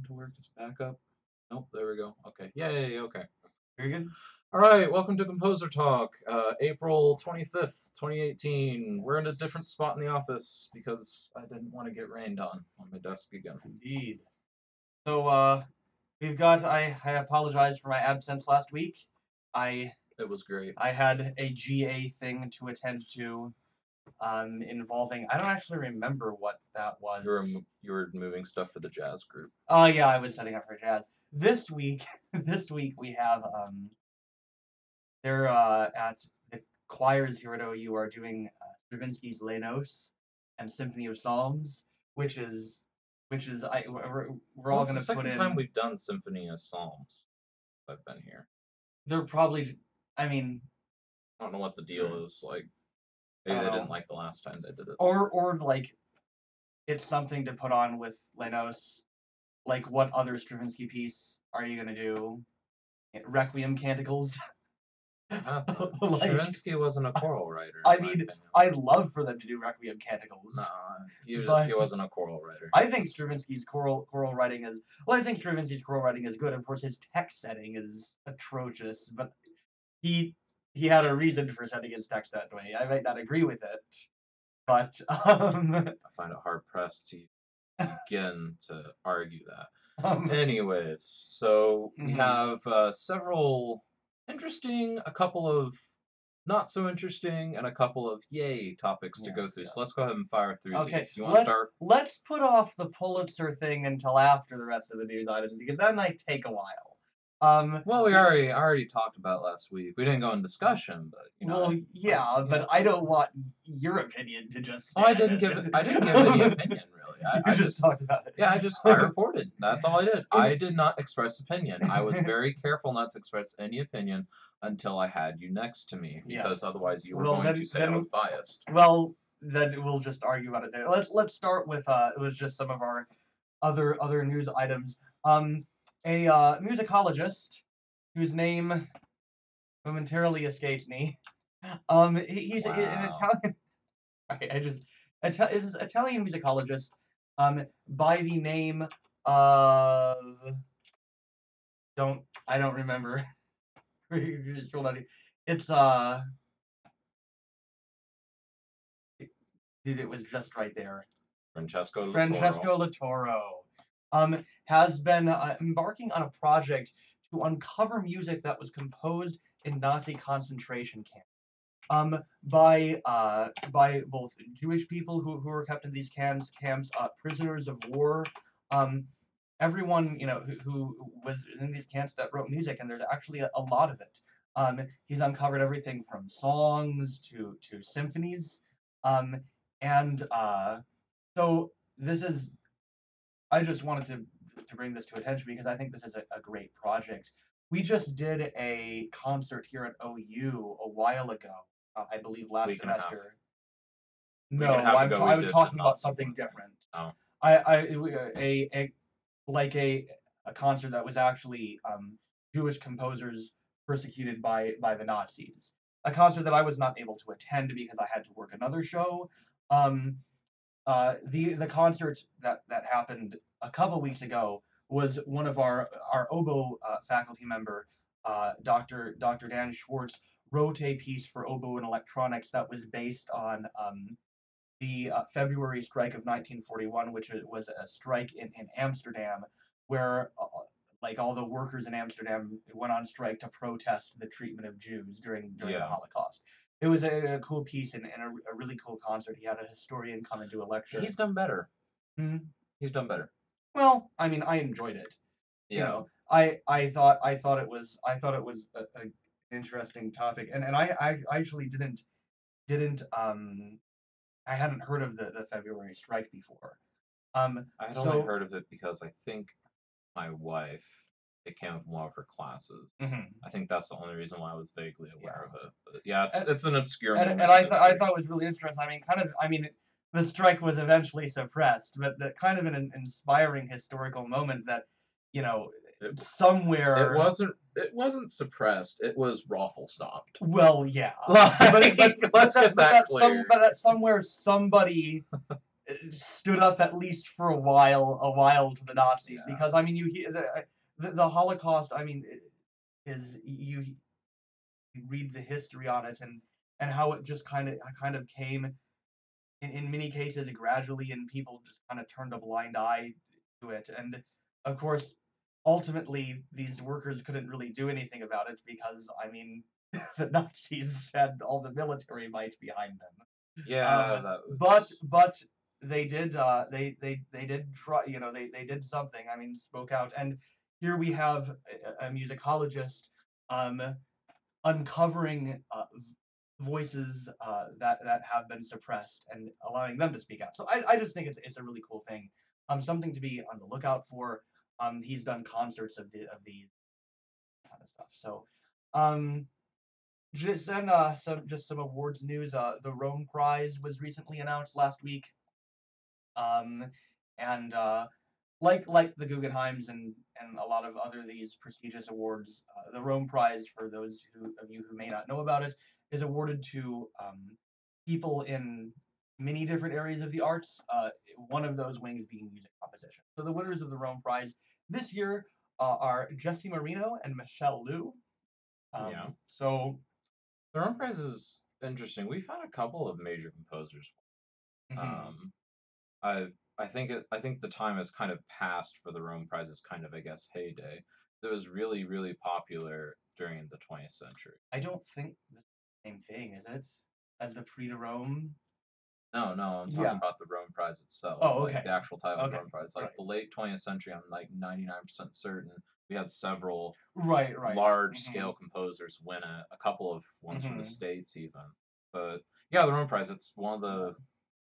to work as backup. Nope, there we go. Okay. Yay, okay. Very good. All right, welcome to Composer Talk, April 25th, 2018. We're in a different Yes. spot in the office because I didn't want to get rained on my desk again. Indeed. So, we've got. I apologize for my absence last week. I It was great. I had a GA thing to attend to, involving. I don't actually remember what that was. You were moving stuff for the jazz group. Oh yeah, I was setting up for jazz. This week, this week we have they're at the choirs here at OU are doing Stravinsky's Lenos and Symphony of Psalms, which is we're Well, all it's the gonna put second time in. we've done Symphony of Psalms. I've been here. They're probably, I mean, I don't know what the deal is. Like, I maybe don't they didn't know, like the last time they did it. or like it's something to put on with Lenos. Like, what other Stravinsky piece are you gonna do? Requiem canticles. Like, Stravinsky wasn't a choral writer, I in my mean, opinion. I'd love for them to do Requiem canticles. No, he But wasn't a choral writer. I think Stravinsky's choral writing is well. I think Stravinsky's choral writing is good. Of course, his text setting is atrocious, but he he had a reason for setting his text that way. I might not agree with it, but I find it hard pressed to begin to argue that. um, Anyways, so we mhm. have several interesting, a couple of not so interesting, and a couple of yay topics to go Yes, through. So let's yes. go ahead and fire through Okay, these. You want to let's start? let's put off the Pulitzer thing until after the rest of the news items because that might take a while. Well, we already talked about last week. We didn't go in discussion, but Well, yeah, but I don't want your opinion to just Oh, I stand. didn't give any opinion really. You I just talked about it. Yeah, I reported. That's all I did. I In- did not express opinion. I was very careful not to express any opinion until I had you next to me, because yes. otherwise you were Well, going to say I was biased. then we'll just argue about it there. Let's start with it was just some of our other news items. A musicologist whose name momentarily escapes me. He's an Wow. Italian. I just is Italian musicologist. By the name of I don't remember. Just scroll down here. It's dude, it was just right there. Francesco Latoro. Francesco Latoro has been embarking on a project to uncover music that was composed in Nazi concentration camps. By both Jewish people who were kept in these camps, prisoners of war, um, everyone who was in these camps that wrote music, and there's actually a lot of it. He's uncovered everything from songs to symphonies, um, and so this is. I just wanted to bring this to attention because I think this is a great project. We just did a concert here at OU a while ago, I believe last Week and a half. semester. Week and a No, half ago I we was did the talking about Nazi something one. different. Oh. A like a concert that was actually Jewish composers persecuted by the Nazis. A concert that I was not able to attend because I had to work another show. Um, the concert that happened a couple weeks ago was one of our oboe faculty member, Dr. Dan Schwartz, wrote a piece for oboe and electronics that was based on the February strike of 1941, which was a strike in Amsterdam, where like all the workers in Amsterdam went on strike to protest the treatment of Jews during the Holocaust. It was a cool piece and a really cool concert. He had a historian come and do a lecture. He's done better. Hmm. He's done better. Well, I mean, I enjoyed it. Yeah. You know, I thought it was an interesting topic, and I actually didn't I hadn't heard of the February strike before. I had only heard of it because I think my wife, it came up in one of her classes. Mhm. I think that's the only reason why I was vaguely aware of it. But yeah, it's an obscure and, moment. and I thought it was really interesting. I mean, the strike was eventually suppressed, but that kind of an inspiring historical moment that, somewhere it wasn't suppressed. It was raffle stopped. Well, yeah, Like, let's get that clear. But that somewhere somebody stood up at least for a while to the Nazis Yeah. because I mean you hear the Holocaust. I mean is you read the history on it and how it just kind of came in many cases gradually and people just kind of turned a blind eye to it and of course ultimately these workers couldn't really do anything about it because I mean the Nazis had all the military might behind them. Yeah, that But they did they did try, they did something. I mean, spoke out. And here we have a musicologist um uncovering voices that have been suppressed and allowing them to speak out. So I just think it's a really cool thing. Something to be on the lookout for. He's done concerts of these kind of stuff. So um just then, some awards news. The Rome Prize was recently announced last week. Um, and like the Guggenheims and a lot of other these prestigious awards, the Rome Prize, for those of you who may not know about it, is awarded to people in many different areas of the arts. One of those wings being music composition. So the winners of the Rome Prize this year are Jesse Marino and Michelle Liu. yeah. So. The Rome Prize is interesting. We've had a couple of major composers. Mhm. Um, I think the time has kind of passed for the Rome Prize's kind of, I guess, heyday. It was really, really popular during the 20th century. I don't think the same thing, is it? As the Prix de Rome? No, no, I'm talking Yeah. about the Rome Prize itself, Oh, like okay. the actual title of the Okay. Rome Prize. Right. Like the late 20th century, I'm like 99% certain we had several Right, right. large Mhm. scale composers win a couple of ones from the Mhm. States even. But yeah, the Rome Prize, it's one of Yeah. the,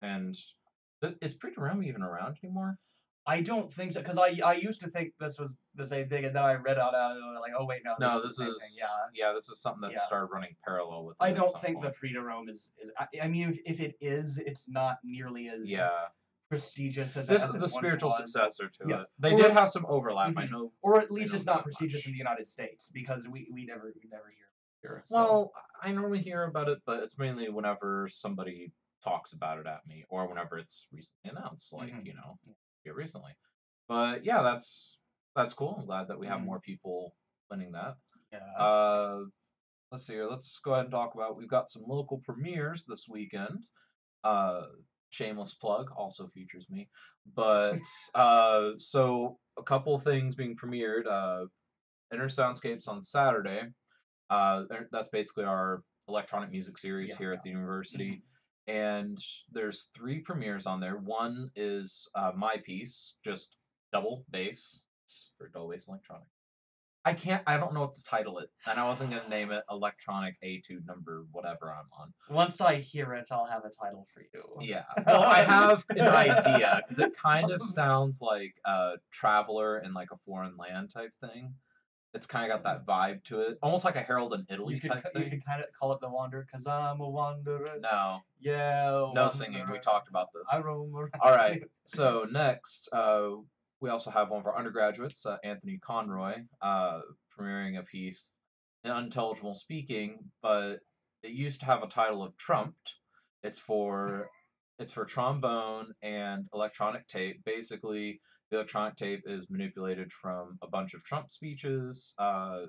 and is Prix de Rome even around anymore? I don't think so, because I used to think this was the same thing, and then I read out like, oh wait, no, this No, is the same thing. Yeah, this is something that yeah. started running parallel with I it at don't some think the point. Prix de Rome is. I mean, if it is, it's not nearly as Yeah, prestigious as this as is it the once spiritual was. successor to it. Yes, They did have some overlap. or at I least know it's not that prestigious in much. the United States because we never hear here. So. Well, I normally hear about it, but it's mainly whenever somebody talks about it at me, or whenever it's recently announced, like Mhm. here recently. But yeah, that's cool. I'm glad that we have Mhm. more people winning that. Yes. Uh, let's see here. Let's go ahead and talk about. We've got some local premieres this weekend. Uh, shameless plug also features me, but so a couple things being premiered. Inner Soundscapes on Saturday. That's basically our electronic music series Yeah, here at yeah. the Mhm. university. And there's three premieres on there. One is my piece, just double bass for double bass electronic. I don't know what to title it, and I wasn't gonna name it electronic etude number whatever I'm on. Once I hear it, I'll have a title for you. Yeah, well, I have an idea because it kind of sounds like Traveler in like a foreign land type thing. It's kind of got that vibe to it, almost like a Harold in You Italy could type you could thing. kind of call it the Wanderer, cause I'm a wanderer. No, Yeah, no singing. We wanderer. talked about I this. roam All around. right. So next, we also have one of our undergraduates, Anthony Conroy, premiering a piece in unintelligible speaking, but it used to have a title of Trumped. It's for it's for trombone and electronic tape. Basically, the electronic tape is manipulated from a bunch of Trump speeches.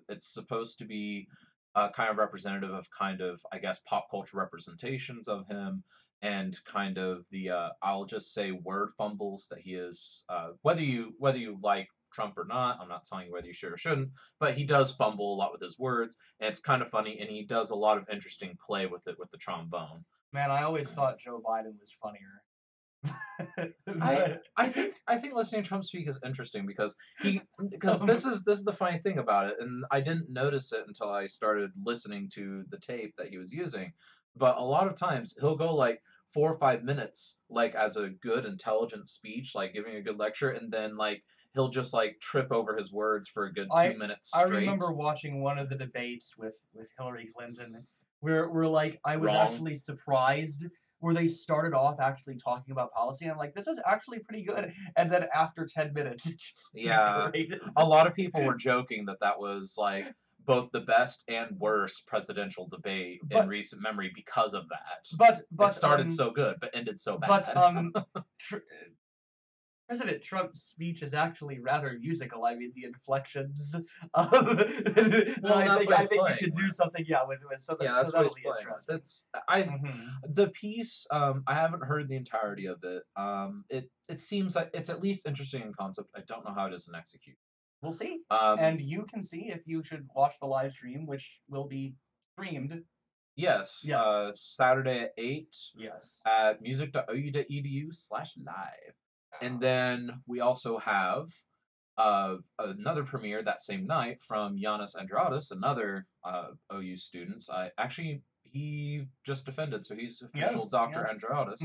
It's supposed to be kind of representative of kind of, I guess, pop culture representations of him and kind of the I'll just say word fumbles that he is. Whether you like Trump or not, I'm not telling you whether you should or shouldn't, but he does fumble a lot with his words, and it's kind of funny, and he does a lot of interesting play with it with the trombone. Man, I always thought Joe Biden was funnier. I But I think listening to Trump speak is interesting because this is the funny thing about it, and I didn't notice it until I started listening to the tape that he was using. But a lot of times he'll go like 4 or 5 minutes like as a good intelligent speech, like giving a good lecture, and then like he'll just like trip over his words for a good two I minutes I straight. remember watching one of the debates with Hillary Clinton, where like I was Wrong. actually surprised where they started off actually talking about policy. And I'm like, this is actually pretty good. And then after 10 minutes, it just Yeah. degraded. A lot of people were joking that that was like both the best and worst presidential debate in But recent memory because of that. but It but started so good, but ended so but bad. tr- President Trump's speech is actually rather musical. I mean, the inflections. Well, and that's what I he's think you playing could do with. something, yeah, with Yeah, so that's what that'll he's be playing with. interesting. Hmm. The piece. I haven't heard the entirety of it. It seems like it's at least interesting in concept. I don't know how it is in execution. We'll see, Um, and you can see if you should watch the live stream, which will be streamed. yes. Yes, Saturday at 8 yes. at music.ou.edu/live, and then we also have another premiere that same night from Giannis Andradis, another OU student. He just defended, so he's official Yes, Dr. yes. Andradis,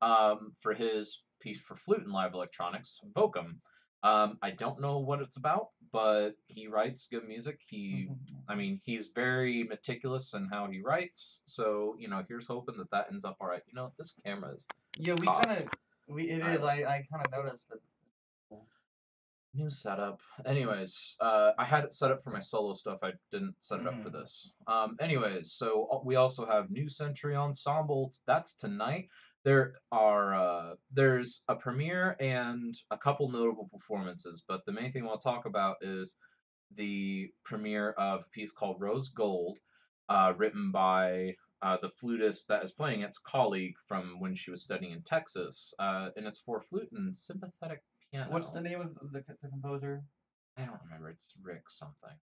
Hmm. for his piece for flute and live electronics, Vocum. I don't know what it's about, but he writes good music. Hmm. I mean, he's very meticulous in how he writes. So, here's hoping that that ends up all right. This camera is Yeah, we kind cocked. of, it I is. like I kind of noticed that. new setup. Anyways, I had it set up for my solo stuff. I didn't set it up for Hmm. this. Anyways, so we also have New Century Ensemble. That's tonight. There's a premiere and a couple notable performances, but the main thing we'll talk about is the premiere of a piece called Rose Gold, written by the flutist that is playing its colleague from when she was studying in Texas, and it's for flute and sympathetic What's the piano. name of the composer? I don't remember. It's Rick something.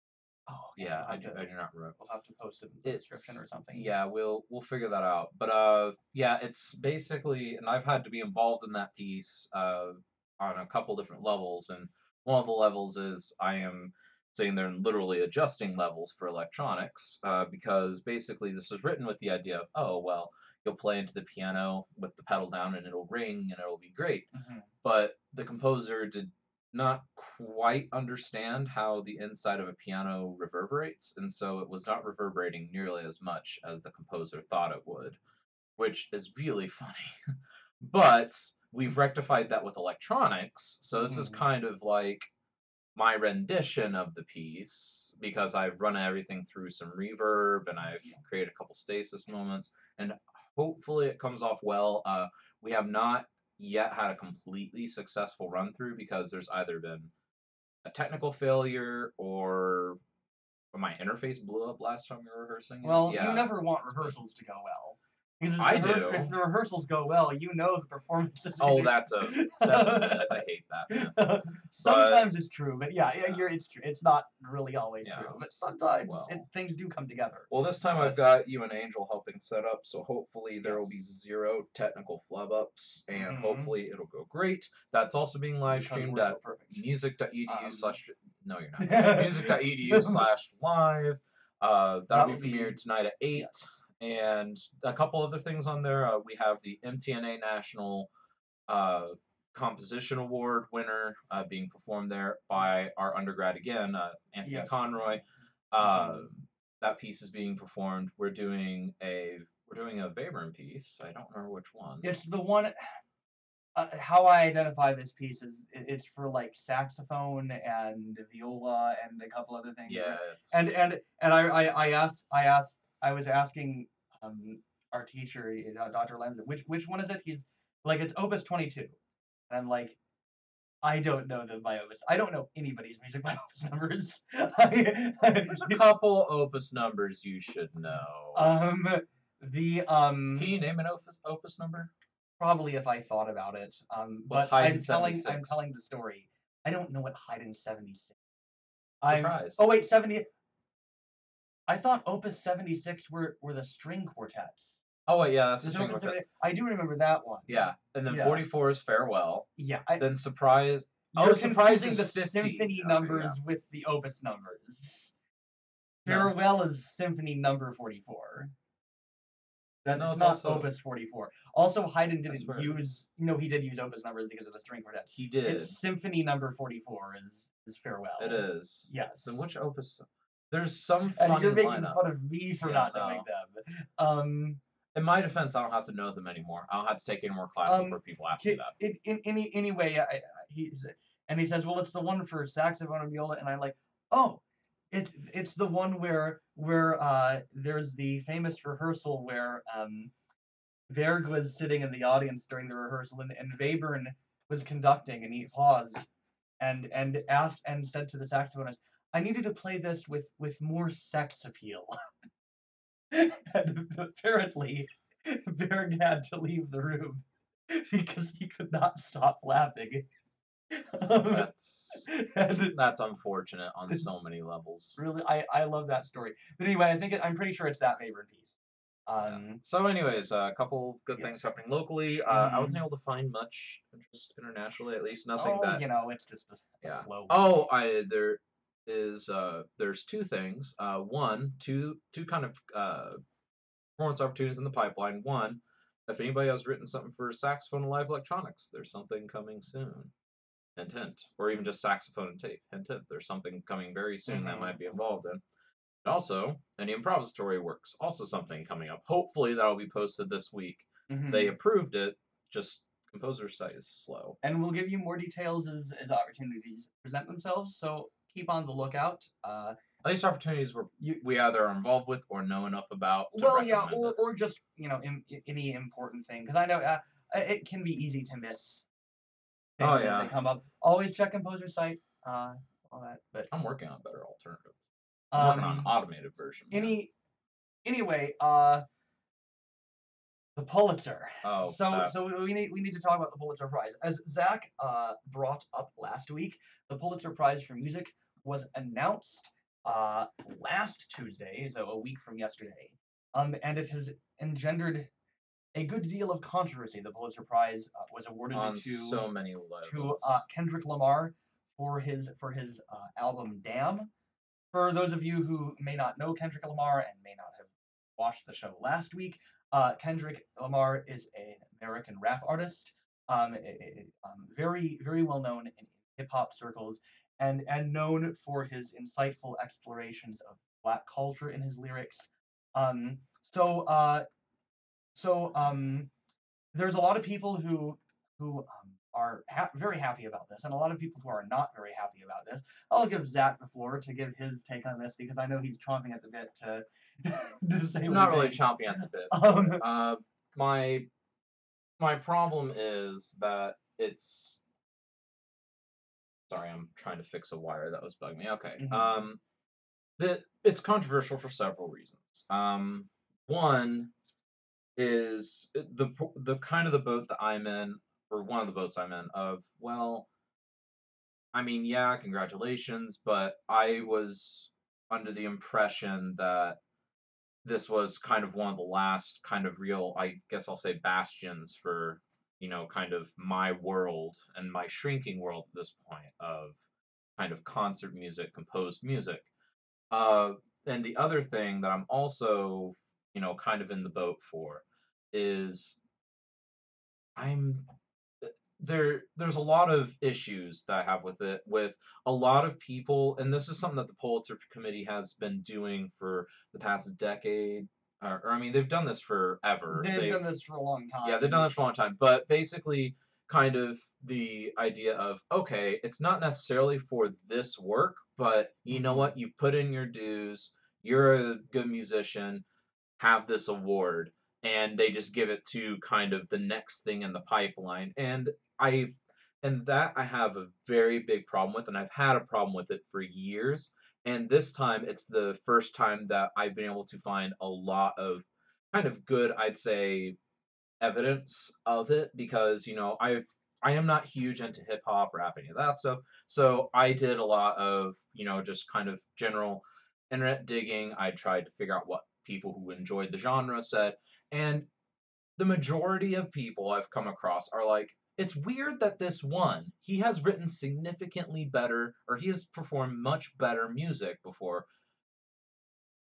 Oh, okay. Yeah, I do not remember. We'll have to post it in the description It's or something. yeah, we'll figure that out. But yeah, it's basically, and I've had to be involved in that piece on a couple different levels, and one of the levels is I am sitting there and literally adjusting levels for electronics, because basically this is written with the idea of, oh well, you'll play into the piano with the pedal down and it'll ring and it'll be great. Hmm. But the composer did not quite understand how the inside of a piano reverberates, and so it was not reverberating nearly as much as the composer thought it would, which is really funny. But we've rectified that with electronics, so this is Hmm. kind of like my rendition of the piece because I've run everything through some reverb and I've created a couple stasis moments, and hopefully it comes off well. We have not yet had a completely successful run through because there's either been a technical failure or my interface blew up last time we were rehearsing it. Well, you Yeah, never want that's been. rehearsals to go well. Because I if do. the rehearsals go well, you know the performance is Oh, gonna. that's a myth. I hate that myth. But Sometimes it's true, but yeah, yeah, it's true. It's not really always yeah. true, but sometimes Well, things do come together. Well, this time I've But got you and Angel helping set up, so hopefully there will be yes. zero technical flub ups, and Hmm. hopefully it'll go great. That's also being live Because streamed we're so at perfect. music.edu Um, slash. No, you're not. Music.edu slash live. That'll that be would be premiered tonight at 8. yes. And a couple other things on there. We have the MTNA National uh, Composition Award winner being performed there by our undergrad again, Anthony Yes. Conroy. Hmm. Uh, that piece is being performed. We're doing a Webern piece. I don't remember which one. It's the one. How I identify this piece is it's for like saxophone and viola and a couple other things. Yeah, And it's I was asking our teacher, Dr. Lambda, which one is it? He's like it's Opus 22, and I'm like I don't know my Opus. I don't know anybody's music by Opus numbers. there's a couple opus numbers you should know. The Can you name an opus number? Probably if I thought about it. What's But Haydn I'm telling 76? the story. I don't know what Haydn 76. Surprise. Oh wait, 70. I thought Opus 76 were the string quartets. Oh wait, yeah, that's the This string Opus quartet. 70, I do remember that one. Yeah, and then Yeah. 44 is Farewell. Yeah. Then Surprise. You're Surprise confusing is the 50. symphony Okay, numbers yeah. with the Opus numbers. No. Farewell is Symphony number 44. That's No, it's not also Opus 44. Also, Haydn I didn't swear. use. No, he did use Opus numbers because of the string quartet. He did. It's Symphony number 44 is Farewell. It is. Yes. Then which opus? There's some And funny you're making lineup. fun of me for not knowing them. In my defense, I don't have to know them anymore. I don't have to take any more classes where people ask me that. Anyway, he says, well, it's the one for saxophone and viola, and I'm like, oh, it's the one where there's the famous rehearsal where Verg was sitting in the audience during the rehearsal, and Webern was conducting, and he paused and asked and said to the saxophonist, "I need you to play this with more sex appeal." And apparently, Berg had to leave the room because he could not stop laughing. Um, That's and that's unfortunate on so it's many levels. really, I love that story. But anyway, I'm pretty sure it's that favorite piece. Yeah. So, anyways, a couple good things Yes. happening locally. I wasn't Hmm. able to find much interest internationally, at least nothing Oh, that. it's just a Yeah. slow week. Oh, I there is there's two things. One, two kind of performance opportunities in the pipeline. One, if anybody has written something for saxophone and live electronics, there's something coming soon. Hint, hint. Or even just saxophone and tape. Hint, hint. There's something coming very soon that Hmm. might be involved in. And also, any improvisatory works. Also something coming up. Hopefully that'll be posted this week. They Hmm. approved it, just composer site is slow. And we'll give you more details as opportunities present themselves. So keep on the lookout. At least opportunities You we either are involved with or know enough about to Well, yeah, recommend it. or just any important thing, because I know it can be easy to miss Oh things as they yeah, come up. Always check composer site, all that. But I'm working on better alternatives. I'm working on an um, automated version, man. any anyway, the Pulitzer. Oh, So we need to talk about the Pulitzer Prize. As Zach brought up last week, the Pulitzer Prize for music was announced uh, last Tuesday, so a week from yesterday. And it has engendered a good deal of controversy. The Pulitzer Prize was awarded on so many to levels. Kendrick Lamar for his album Damn. For those of you who may not know Kendrick Lamar and may not have watched the show last week, Kendrick Lamar is an American rap artist, very well known in hip hop circles, and known for his insightful explorations of Black culture in his lyrics. Um, so uh, so there's a lot of people who are very happy about this, and a lot of people who are not very happy about this. I'll give Zach the floor to give his take on this because I know he's chomping at the bit to to say I'm what he not really thinks. chomping at the bit for it. Um, My my problem is that it's. Sorry, I'm trying to fix a wire that was bugging me. Okay. mhm, It's controversial for several reasons. One is the kind of the boat that I'm in, or one of the boats I'm in. Of well, I mean, yeah, congratulations, but I was under the impression that this was kind of one of the last kind of real, I guess I'll say, bastions for kind of my world and my shrinking world at this point of kind of concert music, composed music. Uh, and the other thing that I'm also, kind of in the boat for is I'm there's a lot of issues that I have with it with a lot of people, and this is something that the Pulitzer Committee has been doing for the past decade. Or I mean, they've done this forever. they've done this for a long Yeah, time, they've and done this for a long time. But basically, kind of the idea of okay, it's not necessarily for this work, but you know mhm, what? You've put in your dues. You're a good musician. Have this award, and they just give it to kind of the next thing in the pipeline. I that I have a very big problem with, and I've had a problem with it for years. And this time, it's the first time that I've been able to find a lot of kind of good, I'd say, evidence of it because I am not huge into hip hop, rap, any of that stuff. So I did a lot of just kind of general internet digging. I tried to figure out what people who enjoyed the genre said, and the majority of people I've come across are like, it's weird that this one he has written significantly better, or he has performed much better music before.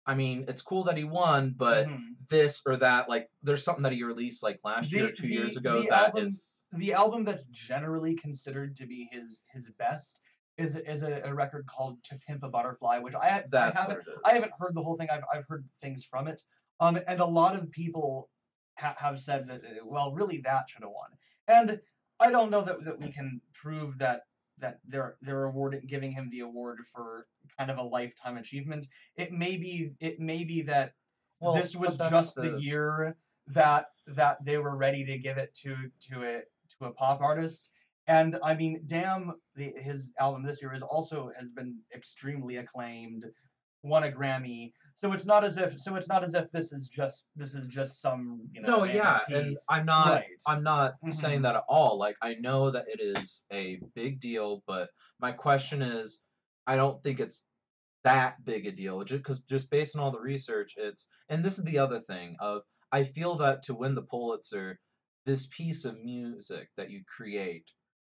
I mean, it's cool that he won, but mhm. this or that, like, there's something that he released like last year or the 2 years the ago the that album is the album that's generally considered to be his best is a record called To Pimp a Butterfly, which that's what it I is. haven't heard the whole thing. I've heard things from it, and a lot of people have said that well, really that should have won, and I don't know that we can prove that they're awarding giving him the award for kind of a lifetime achievement. It may be that Well, this was but that's just the the year that they were ready to give it to a pop artist. And I mean, damn, his album this year has been extremely acclaimed, won a Grammy. So it's not as if this is just some no, random yeah, and piece, I'm not right? I'm not saying Hmm. that at all. Like I know that it is a big deal, but my question is, I don't think it's that big a deal just because just based on all the research and this is the other thing of I feel that to win the Pulitzer this piece of music that you create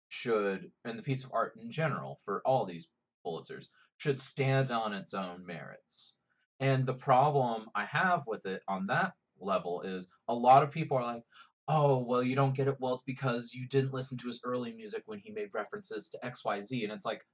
should and the piece of art in general for all these Pulitzers should stand on its own merits, and the problem I have with it on that level is a lot of people are like, oh well, you don't get it, well it's because you didn't listen to his early music when he made references to XYZ, and it's like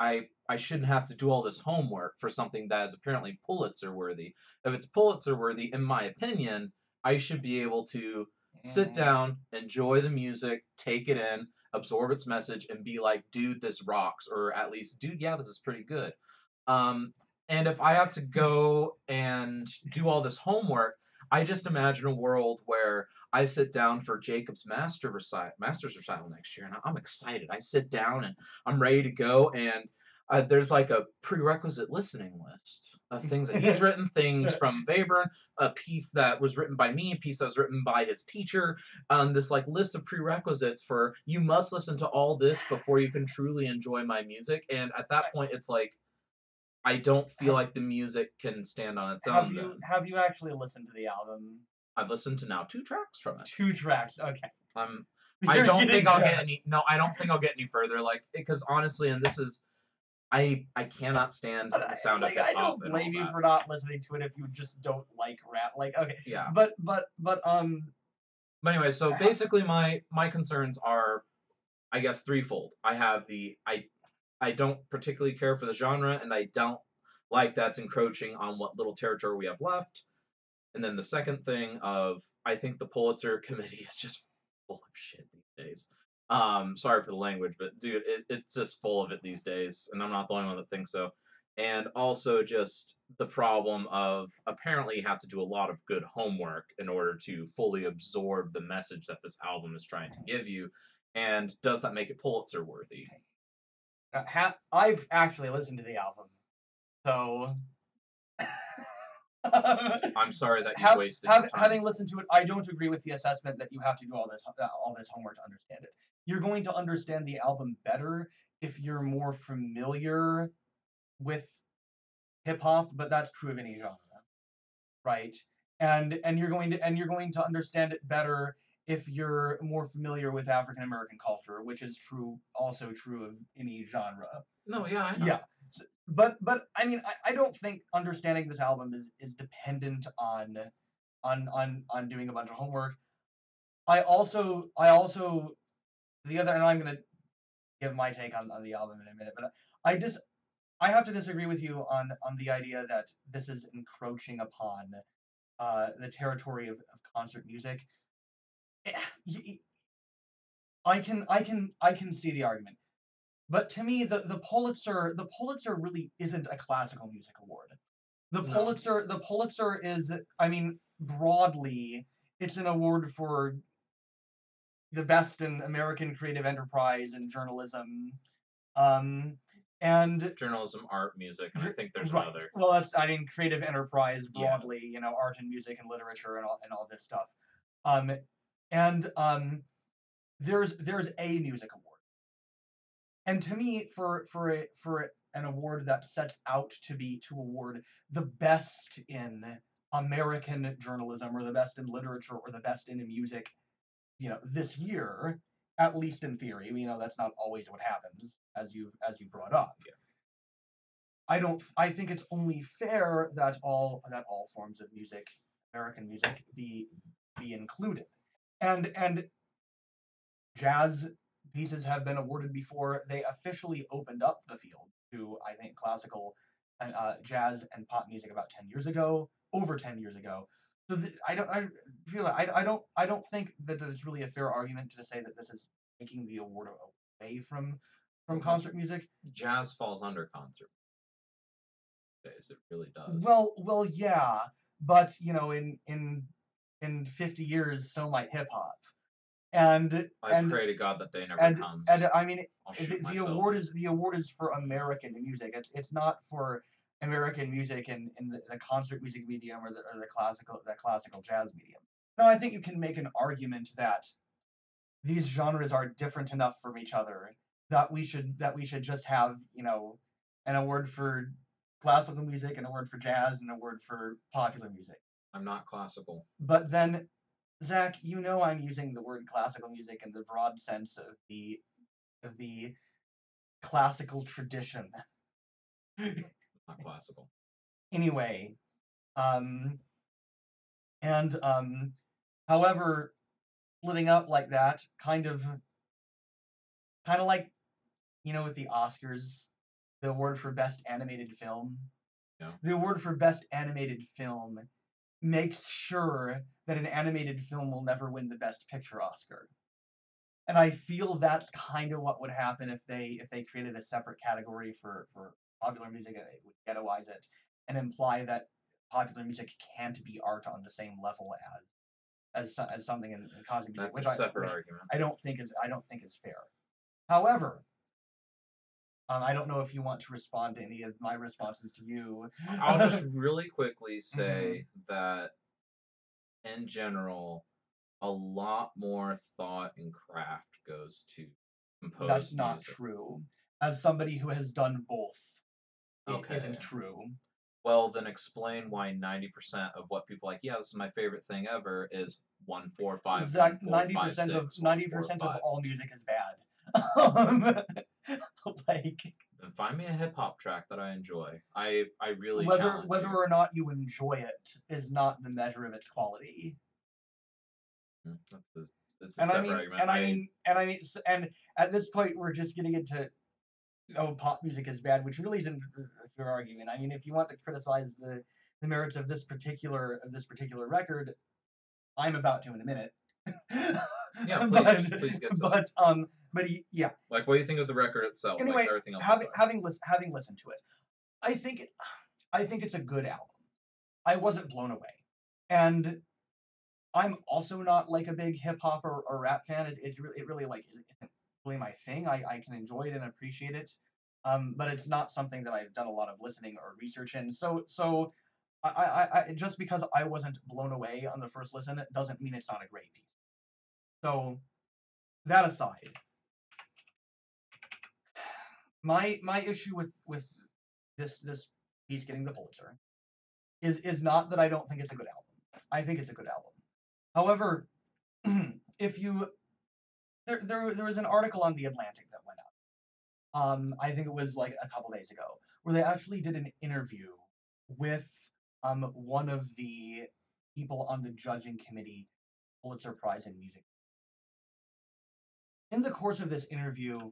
I shouldn't have to do all this homework for something that is apparently Pulitzer worthy. If it's Pulitzer worthy, in my opinion, I should be able to sit Hmm. down, enjoy the music, take it in, absorb its message, and be like, dude, this rocks, or at least, dude, yeah, this is pretty good. Um, and if I have to go and do all this homework, I just imagine a world where I sit down for Jacob's master's recital next year, and I'm excited. I sit down and I'm ready to go, and there's like a prerequisite listening list of things that he's written, things from Webern, a piece that was written by me, a piece that was written by his teacher, this like list of prerequisites for you must listen to all this before you can truly enjoy my music. And at that point, it's like I don't feel have like the music can stand on its have own. you Then have you actually listened to the album? I've listened to now 2 tracks from it. 2 tracks. Okay. Um, I You're don't think getting I'll get there. any. No, I don't think I'll get any further. Like because honestly, and this is I cannot stand But the sound of hip I hop don't and all blame you that. for not listening to it if you just don't like rap. Like, okay, Yeah. but But anyway, so ha- basically, my concerns are, I guess, threefold. I have I don't particularly care for the genre, and I don't like that's encroaching on what little territory we have left. And then the second thing of I think the Pulitzer Committee is just full of shit these days. Sorry for the language, but dude, it's just full of it these days, and I'm not the only one that thinks so. And also just the problem of apparently you have to do a lot of good homework in order to fully absorb the message that this album is trying to give you. And does that make it Pulitzer worthy? I've actually listened to the album, so I'm sorry that you've wasted your time having with it. listened to it, I don't agree with the assessment that you have to do all this homework to understand it. You're going to understand the album better if you're more familiar with hip hop, but that's true of any genre, right? And you're going to understand it better if you're more familiar with African American culture, which is true of any genre. No, yeah, I Yeah. know. But I mean, I don't think understanding this album is dependent on doing a bunch of homework. I also the other, and I'm gonna give my take on the album in a minute, but I just I have to disagree with you on the idea that this is encroaching upon the territory of concert music. Eh, I can see the argument, but to me, the Pulitzer really isn't a classical music award. No. The Pulitzer is, I mean, broadly, it's an award for the best in American creative enterprise and journalism. Um, and Journalism, art, music, and I think there's right, another. well, that's, I mean, creative enterprise Yeah. broadly, art and music and literature and all this stuff. Um, and there's a music award, and to me, for an award that sets out to award the best in American journalism or the best in literature or the best in music, this year, at least in theory, that's not always what happens, as you brought up. Yeah. I think it's only fair that all forms of music, American music, be included. And jazz pieces have been awarded before. They officially opened up the field to, I think, classical and jazz and pop music about 10 years ago, over 10 years ago. So I don't think that there's really a fair argument to say that this is taking the award away from from Well, that's concert music. jazz falls under concert days. It really does. Well, yeah, but you know, in 50 years, so might hip hop. And I and pray to God that day never and comes. I mean, I'll shoot the myself. award is for American music. It's not for American music in the concert music medium or the classical jazz medium. No, I think you can make an argument that these genres are different enough from each other that we should just have, you know, an award for classical music, an award for jazz, and a award for popular music. I'm not classical. But then, Zach, you know I'm using the word classical music in the broad sense of the classical tradition. Not classical. Anyway, um, and however, splitting up like that, kind of like, you know, with the Oscars, the award for best animated film. Yeah. The award for best animated film makes sure that an animated film will never win the best picture Oscar. And I feel that's kind of what would happen if they created a separate category for popular music. It would ghettoize it and imply that popular music can't be art on the same level as something in concert music, That's a separate argument. I don't think is fair. However, I don't know if you want to respond to any of my responses to you. I'll just really quickly say that, in general, a lot more thought and craft goes to compose That's not music. true. As somebody who has done both, it Okay. not true. Well, then explain why 90% of what people like, yeah, this is my favorite thing ever, is 145, Zach, 145, 90% of 145. all music is bad. Like, Then find me a hip hop track that I enjoy. I really whether challenge you. or not you enjoy it is not the measure of its quality. It's a separate argument. And at this point, we're just getting into, oh, pop music is bad, which really isn't a fair argument. I mean, if you want to criticize the merits of this particular record, I'm about to in a minute. Yeah, please get to it. But yeah. Like, what do you think of the record itself? Anyway, like everything else. Having listened to it, I think it's a good album. I wasn't blown away, and I'm also not like a big hip hop or rap fan. It really like isn't really my thing. I can enjoy it and appreciate it, but it's not something that I've done a lot of listening or research in. So I just because I wasn't blown away on the first listen doesn't mean it's not a great piece. So that aside, my issue with this piece getting the Pulitzer is not that I don't think it's a good album. I think it's a good album. However, if you there was an article on The Atlantic that went out. I think it was like a couple days ago, where they actually did an interview with one of the people on the judging committee, Pulitzer Prize in Music. In the course of this interview,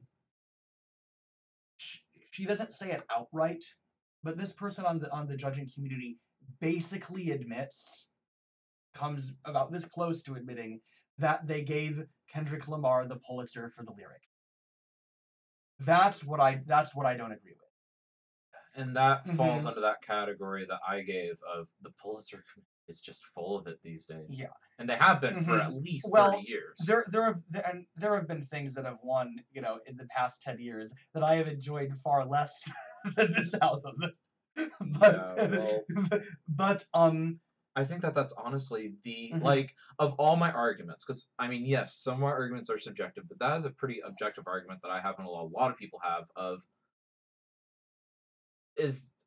she doesn't say it outright, but this person on the judging community basically comes about this close to admitting that they gave Kendrick Lamar the Pulitzer for the lyric. That's what I don't agree with. And that falls under that category that I gave of the Pulitzer is just full of it these days. Yeah. And they have been for at least 30 years. There have been things that have won, you know, in the past 10 years that I have enjoyed far less than this album. But I think that's honestly the like of all my arguments, because I mean, yes, some of my arguments are subjective, but that is a pretty objective argument that I have and a lot of people have of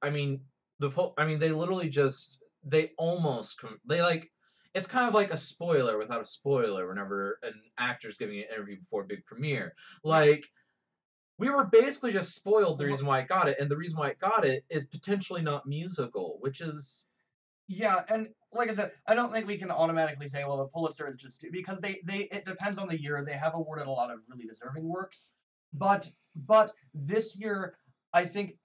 I mean they literally just they like it's kind of like a spoiler without a spoiler whenever an actor's giving an interview before a big premiere. Like, we were basically just spoiled the reason why it got it, and the reason why it got it is potentially not musical, which is... Yeah, and like I said, I don't think we can automatically say, well, the Pulitzer is just... Because it depends on the year. They have awarded a lot of really deserving works. But this year, I think,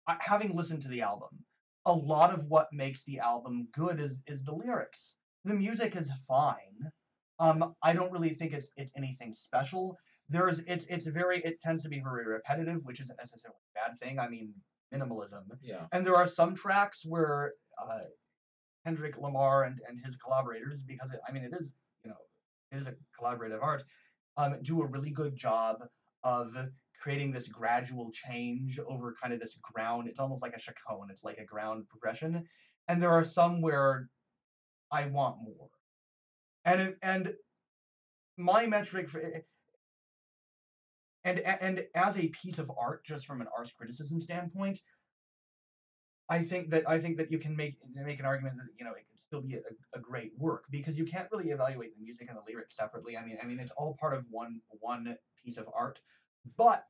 having listened to the album, a lot of what makes the album good is the lyrics. The music is fine. I don't really think it's anything special. it tends to be very repetitive, which isn't necessarily a bad thing. I mean, minimalism. Yeah. And there are some tracks where Kendrick Lamar and his collaborators, because I mean, it is a collaborative art, do a really good job of creating this gradual change over kind of this ground. It's almost like a chaconne. It's like a ground progression. And there are some where I want more. And my metric for and as a piece of art, just from an arts criticism standpoint, I think that you can make an argument that it can still be a great work because you can't really evaluate the music and the lyrics separately. I mean it's all part of one piece of art, but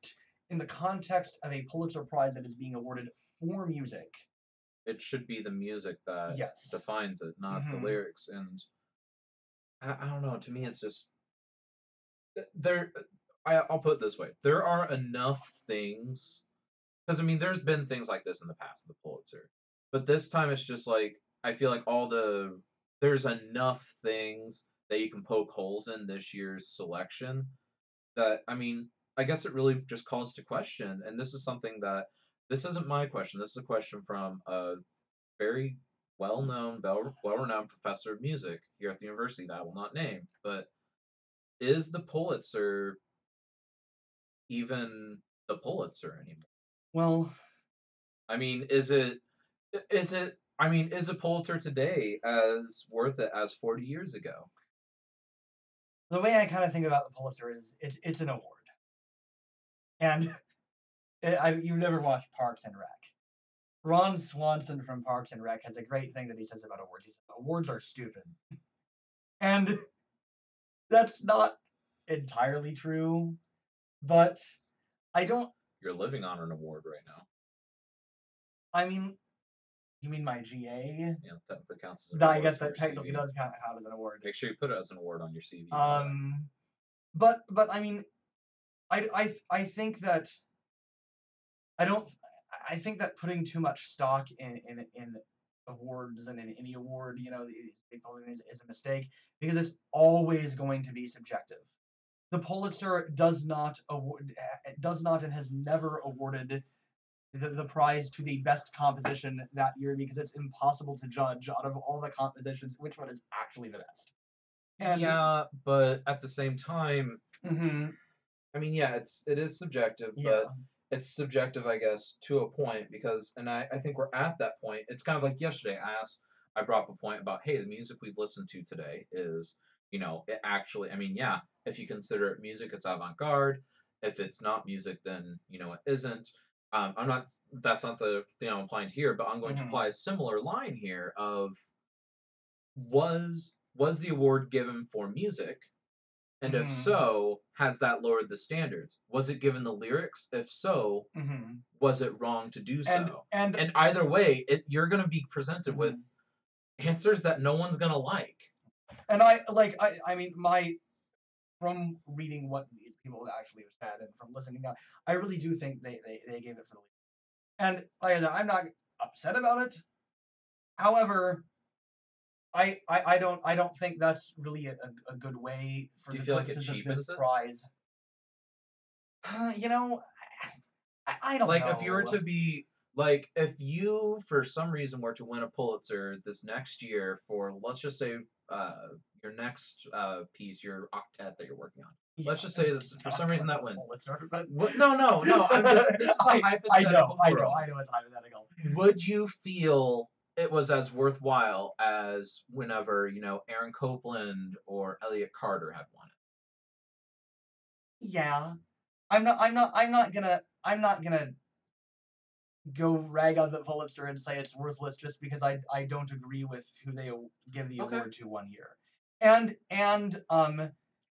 in the context of a Pulitzer Prize that is being awarded for music, It should be the music that yes. defines it, not the Hmm. lyrics. And I don't know. To me, it's just there. I'll put it this way: there are enough things because I mean, there's been things like this in the past, the Pulitzer, but this time it's just like I feel like there's enough things that you can poke holes in this year's selection that I mean, I guess it really just calls to question. And this is something that this isn't my question. This is a question from a very well-known, well-renowned professor of music here at the university that I will not name. But is the Pulitzer even the Pulitzer anymore? Well, I mean, is it? Is it? I mean, is a Pulitzer today as worth it as 40 years ago? the way I kind of think about the Pulitzer is it's an award, and you've never watched Parks and Rec. Ron Swanson from Parks and Rec has a great thing that he says about awards. He says awards are stupid, and that's not entirely true, but I don't. You're living on an award right now. I mean, you mean my GA? Yeah, technically counts as an I award guess for that your technically CV. does count as an award. Make sure you put it as an award on your CV, by the way. Um, but I mean, I think that I don't. I think that putting too much stock in awards and in any award, is a mistake because it's always going to be subjective. The Pulitzer does not and has never awarded the prize to the best composition that year because it's impossible to judge out of all the compositions which one is actually the best. And Yeah, but at the same time, mhm, I mean, yeah, it is subjective, yeah, but it's subjective, I guess, to a point because, and I think we're at that point. It's kind of like yesterday. I brought up a point about, hey, the music we've listened to today is, it actually. I mean, yeah, if you consider it music, it's avant-garde. If it's not music, then it isn't. I'm not. That's not the thing I'm applying here, but I'm going to mhm, apply a similar line here of was the award given for music? And if mhm, so, has that lowered the standards? Was it given the lyrics? If so, mhm, was it wrong to do and so? and And either way, you're going to be presented with mhm. answers that no one's going to like. And I mean my from reading what these people actually have said and from listening now, I really do think they gave it for the lead. And I'm not upset about it. However, I don't think that's really a good way for Do you the feel like it purposes of this cheapens it? prize. You know, I don't Like if you were know. to be like if you for some reason were to win a Pulitzer this next year for let's just say your next piece, your octet that you're working on. Yeah, Let's just say that it's for not some gonna reason win that a wins. Pulitzer, but What? No, no, no. I'm just. This is a I know, hypothetical I know, I world. know it's hypothetical. Would you feel it was as worthwhile as whenever Aaron Copland or Elliot Carter had won Yeah, I'm not gonna go rag on the Pulitzer and say it's worthless just because I don't agree with who they give the it? Okay. award to one year. And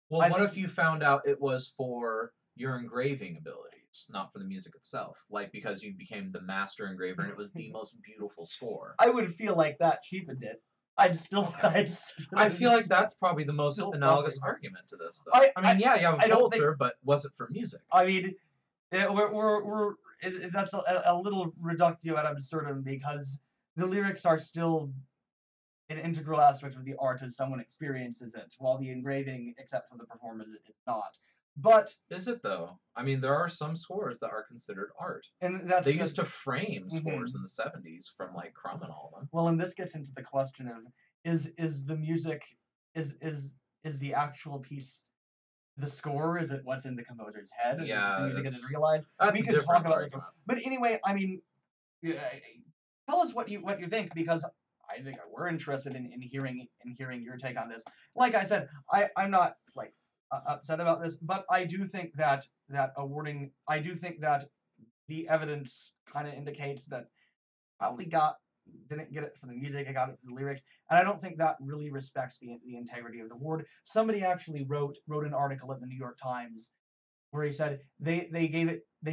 Well, I what think if you found out it was for your engraving abilities, not for the music itself? Like because you became the master engraver and it was the most beautiful score. I would feel like that cheapened it. I'd still Okay. I'd still I feel like that's probably the most still probably analogous win. argument to this, though. I I I mean, yeah, you have a I don't think Pulitzer, but was it for music? I mean that's a little reductio ad absurdum because the lyrics are still an integral aspect of the art as someone experiences it, while the engraving, except for the performers, is not. But Is it though? I mean, there are some scores that are considered art. and They that's used to frame scores mhm. in the 70s from like Crumb and all of them. Well, and this gets into the question of is the music is the actual piece the score? Is it what's in the composer's head? Is it the Yeah, music I didn't it's realize? that's We a could talk different about this, argument. but anyway, I mean, yeah, tell us what you think because I think we're interested in hearing your take on this. Like I said, I'm not like upset about this, but I do think that awarding I do think that the evidence kind of indicates that probably didn't get it for the music, I got it for the lyrics, and I don't think that really respects the integrity of the award. Somebody actually wrote an article at the New York Times where he said they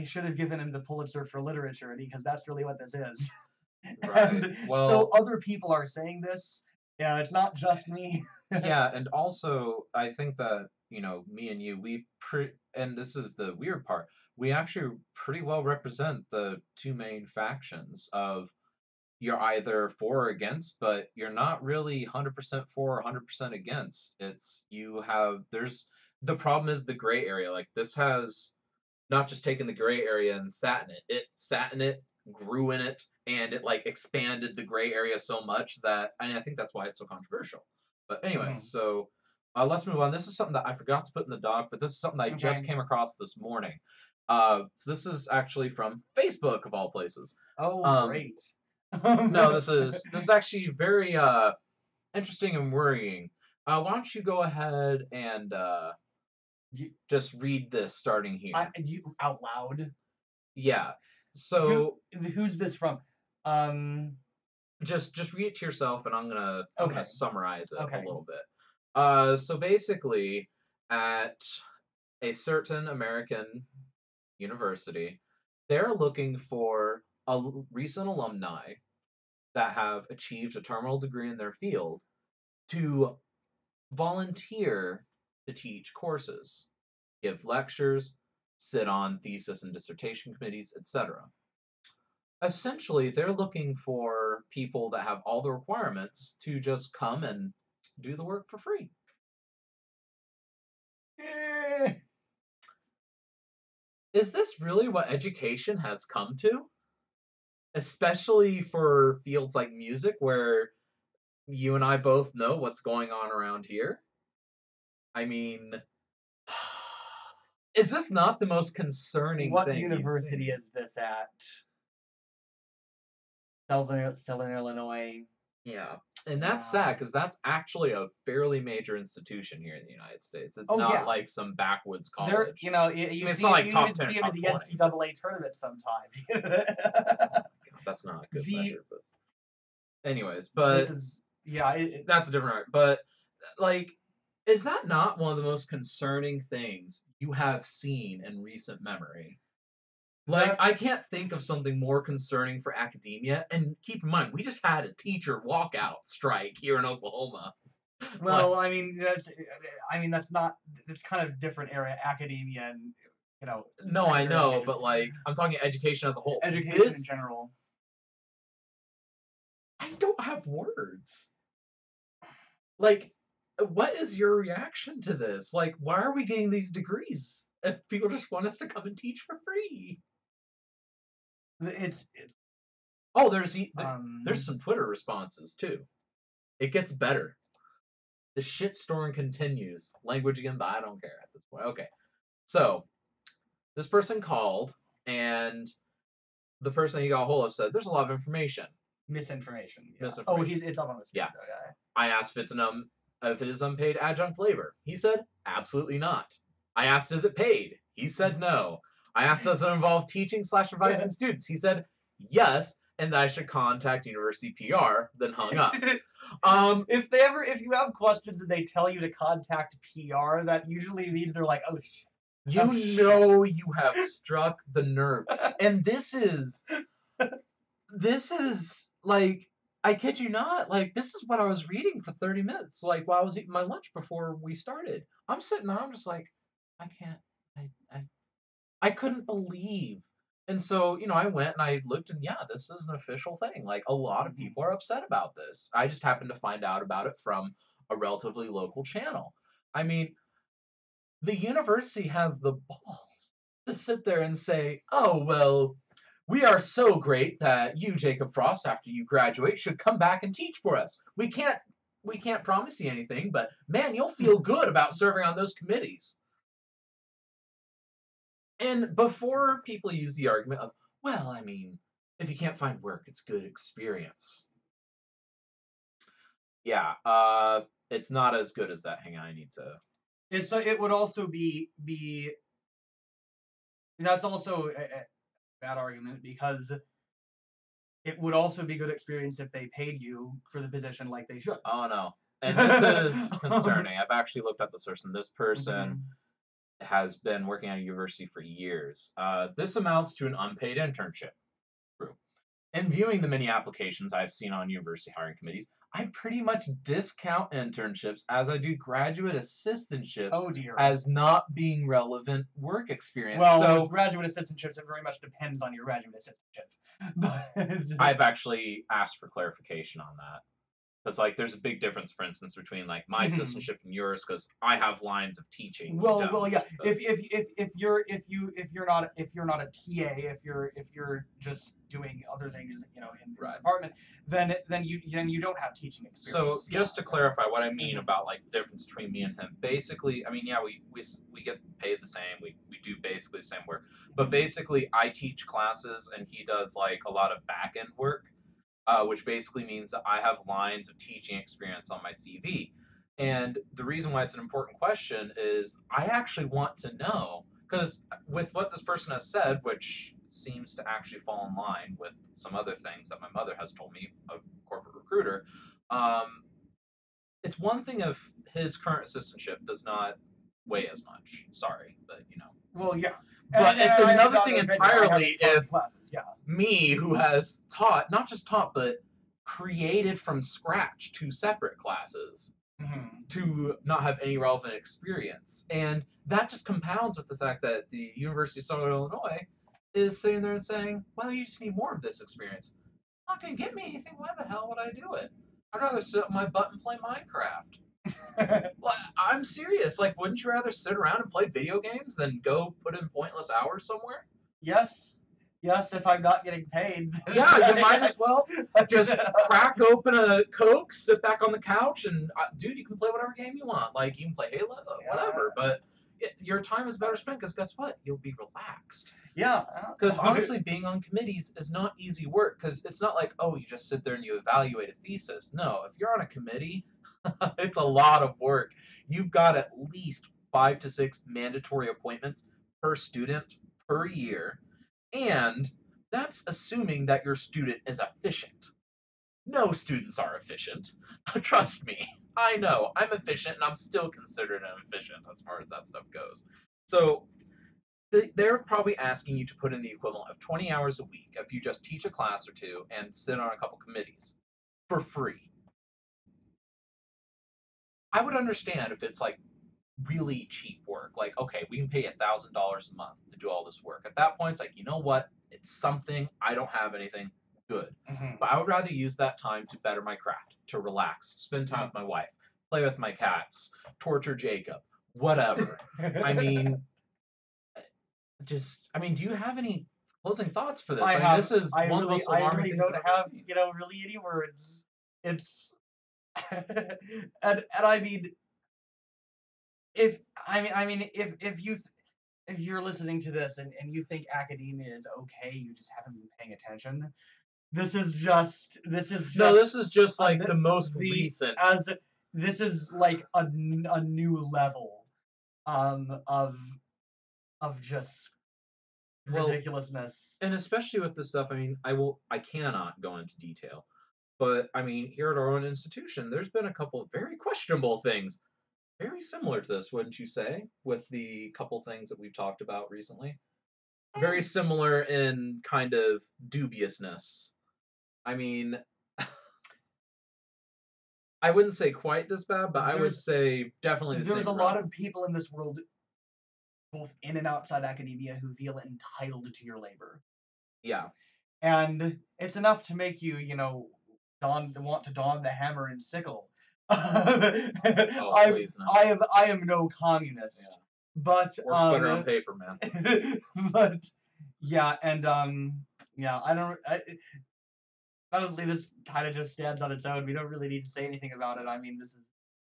should have given him the Pulitzer for literature because that's really what this is. Right. And so Well, other people are saying this. Yeah, it's not just me. yeah, and also I think that, me and you, and this is the weird part, we actually pretty well represent the two main factions of you're either for or against, but you're not really 100% for or 100% against. The problem is the gray area. Like, this has not just taken the gray area and sat in it. It sat in it, grew in it, and it like expanded the gray area so much that, and I think that's why it's so controversial. But anyways, Mhm. so let's move on. This is something that I forgot to put in the doc, but this is something I just Okay. came across this morning. So this is actually from Facebook of all places. Oh, Um, great. no, this is actually very interesting and worrying. Why don't you go ahead and you, just read this starting here? you out loud. Yeah. Who So who's this from? Um. just read it to yourself, and I'm gonna Okay. summarize it a Okay. little bit. So basically, at a certain American university, they're looking for recent alumni that have achieved a terminal degree in their field to volunteer to teach courses, give lectures, sit on thesis and dissertation committees, etc. Essentially, they're looking for people that have all the requirements to just come and do the work for free. Eh. Is this really what education has come to? Especially for fields like music, where you and I both know what's going on around here? I mean, is this not the most concerning What thing you've university seen? is this at? Southern Illinois. Yeah. And that's Yeah. sad because that's actually a fairly major institution here in the United States. It's Oh not yeah. like some backwoods There, college. I you mean, it's see not him. like You top even 10 or see him at top the 20. NCAA tournament sometimes. God, that's not a good the measure, but anyways, this but is yeah. that's a different. But like, is that not one of the most concerning things you have seen in recent memory? Like, That I can't think of something more concerning for academia. And keep in mind, we just had a teacher walkout strike here in Oklahoma. Like, well, I mean that's not. It's kind of different area, academia and no, I secondary know, education, but like, I'm talking education as a whole. education in This, general. I don't have words. Like, what is your reaction to this? Like, why are we getting these degrees if people just want us to come and teach for free? It's Oh, there's um some Twitter responses too. It gets better. The shit storm continues. Language again, but I don't care at this point. Okay, so this person called, and the person he got a hold of said, "There's a lot of information, misinformation. Yeah. Oh, misinformation." it's up on the screen Yeah, though. Yeah. I asked if it is unpaid adjunct labor. He said, absolutely not. I asked, is it paid? He said no. I asked, does it involve teaching slash advising students? He said, yes, and that I should contact university PR, then hung up. If you have questions and they tell you to contact PR, that usually means they're like, oh shit. You Oh shit. know you have struck the nerve. And this is like, I kid you not, like, this is what I was reading for 30 minutes, like, while I was eating my lunch before we started. I'm sitting there, I'm just like, I can't, I, I, I couldn't believe. And so, I went and I looked, and yeah, this is an official thing. Like, a lot of Mhm. people are upset about this. I just happened to find out about it from a relatively local channel. I mean, the university has the balls to sit there and say, "Oh, well, we are so great that you, Jacob Frost, after you graduate, should come back and teach for us. We can't promise you anything, but man, you'll feel good about serving on those committees." And before people use the argument of, well, I mean, if you can't find work, it's good experience. Yeah, it's not as good as that. Hang on, I need to. It would also be that's also a bad argument because it would also be good experience if they paid you for the position like they should. Oh no. And this is concerning. I've actually looked up this person. This person Mhm. has been working at a university for years. This amounts to an unpaid internship. True. In viewing the many applications I've seen on university hiring committees, I pretty much discount internships as I do graduate assistantships Oh dear. as not being relevant work experience. Well, with So graduate assistantships, it very much depends on your graduate assistantship. But I've actually asked for clarification on that. Because like there's a big difference, for instance, between like my Mhm. assistantship and yours, because I have lines of teaching, you well, don't. yeah. But If you're not a TA, if you're just doing other things, in the right. department, then you don't have teaching So experience. Yeah. just to clarify what I mean Mhm. about like the difference between me and him, basically, I mean, yeah, we get paid the same. We do basically the same work, but Mhm. basically, I teach classes and he does like a lot of back end work, which basically means that I have lines of teaching experience on my CV. And the reason why it's an important question is I actually want to know, because with what this person has said, which seems to actually fall in line with some other things that my mother has told me, a corporate recruiter, um, it's one thing if his current assistantship does not weigh as much. Sorry, but you know. Well, yeah. But And it's I have a another thing daughter of I haven't entirely taught if the classes. Yeah. me, who has taught, not just taught, but created from scratch two separate classes, Mhm. to not have any relevant experience. And that just compounds with the fact that the University of Southern Illinois is sitting there and saying, well, you just need more of this experience. Not going to get me anything. Why the hell would I do it? I'd rather sit on my butt and play Minecraft. Well, I'm serious. Like, wouldn't you rather sit around and play video games than go put in pointless hours somewhere? Yes. Yes, if I'm not getting paid. Yeah, you might as well just crack open a Coke, sit back on the couch, and dude, you can play whatever game you want. Like, you can play Halo, Yeah. whatever. But your time is better spent because guess what? You'll be relaxed. Yeah. Because honestly, being on committees is not easy work. Because it's not like, oh, you just sit there and you evaluate a thesis. No, if you're on a committee, it's a lot of work. You've got at least 5 to 6 mandatory appointments per student per year, and that's assuming that your student is efficient. No students are efficient. Trust me. I know. I'm efficient and I'm still considered inefficient as far as that stuff goes. So they're probably asking you to put in the equivalent of 20 hours a week if you just teach a class or two and sit on a couple committees for free. I would understand if it's like really cheap work. Like, okay, we can pay $1,000 a month to do all this work. At that point, it's like, you know what? It's something. I don't have anything. Good. Mhm. But I would rather use that time to better my craft, to relax, spend time with my wife, play with my cats, torture Jacob, whatever. I mean, I mean, do you have any closing thoughts for this? I I mean, have. this is one of the most I alarming really things don't I've ever have, seen. really any words. It's, and I mean, if you're listening to this and you think academia is okay, you just haven't been paying attention. This is No, just this is just a, like the most the recent. as this is like a new level of just Well, ridiculousness. and especially with this stuff, I mean, I cannot go into detail, but I mean, here at our own institution, there's been a couple of very questionable things, very similar to this, wouldn't you say? With the couple things that we've talked about recently, very similar in kind of dubiousness. I mean, I wouldn't say quite this bad, but I would There's say definitely the there's same a lot realm. of people in this world, both in and outside academia, who feel entitled to your labor, Yeah. and it's enough to make you, want to don the hammer and sickle. Oh, I please no. I am no communist, But Works better on paper, man. but yeah, and yeah, honestly, this kind of just stands on its own. We don't really need to say anything about it. I mean, this is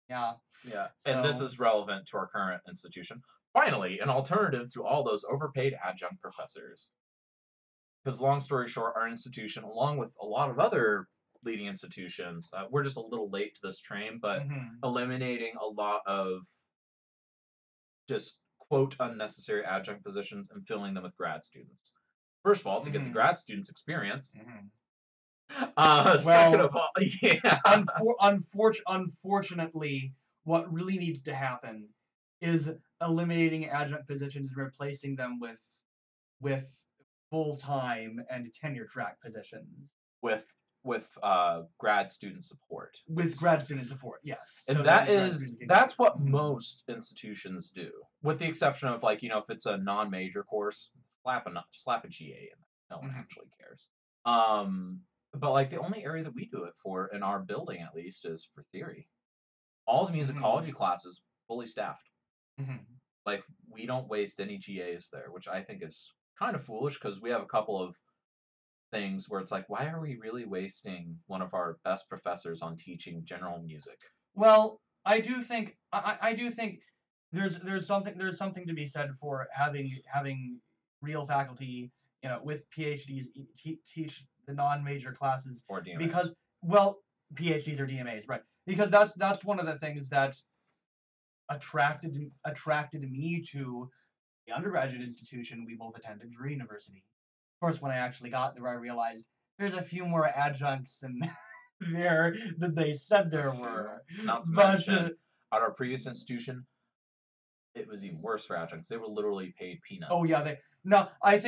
yeah. Yeah, and this So is relevant to our current institution. Finally, an alternative to all those overpaid adjunct professors. Because, long story short, our institution, along with a lot of other leading institutions, we're just a little late to this train, but mhm, eliminating a lot of just quote unnecessary adjunct positions and filling them with grad students. First of all, to get the mhm, grad students experience. mhm. Second Well, of all, yeah, unfortunately, what really needs to happen is eliminating adjunct positions and replacing them with full time and tenure track positions with grad student support, with grad student support. Yes, and so that the grad students can get that's what mhm, most institutions do, with the exception of, like, if it's a non-major course, slap a GA in there. No one mhm, actually cares. Um, but, like, the only area that we do it for in our building, at least, is for theory. All the musicology mhm, classes fully staffed. mhm, Like, we don't waste any GAs there, which I think is kind of foolish because we have a couple of things where it's like, why are we really wasting one of our best professors on teaching general music? Well, I do think there's something to be said for having real faculty, with PhDs teach the non-major classes Or DMAs. because well, PhDs or DMAs, right? Because that's one of the things that attracted me to the undergraduate institution we both attended, Drew University. Of course, when I actually got there, I realized there's a few more adjuncts in there than they said A there few. were. Not to But mention, at our previous institution, it was even worse for adjuncts. They were literally paid oh yeah, peanuts. they no. I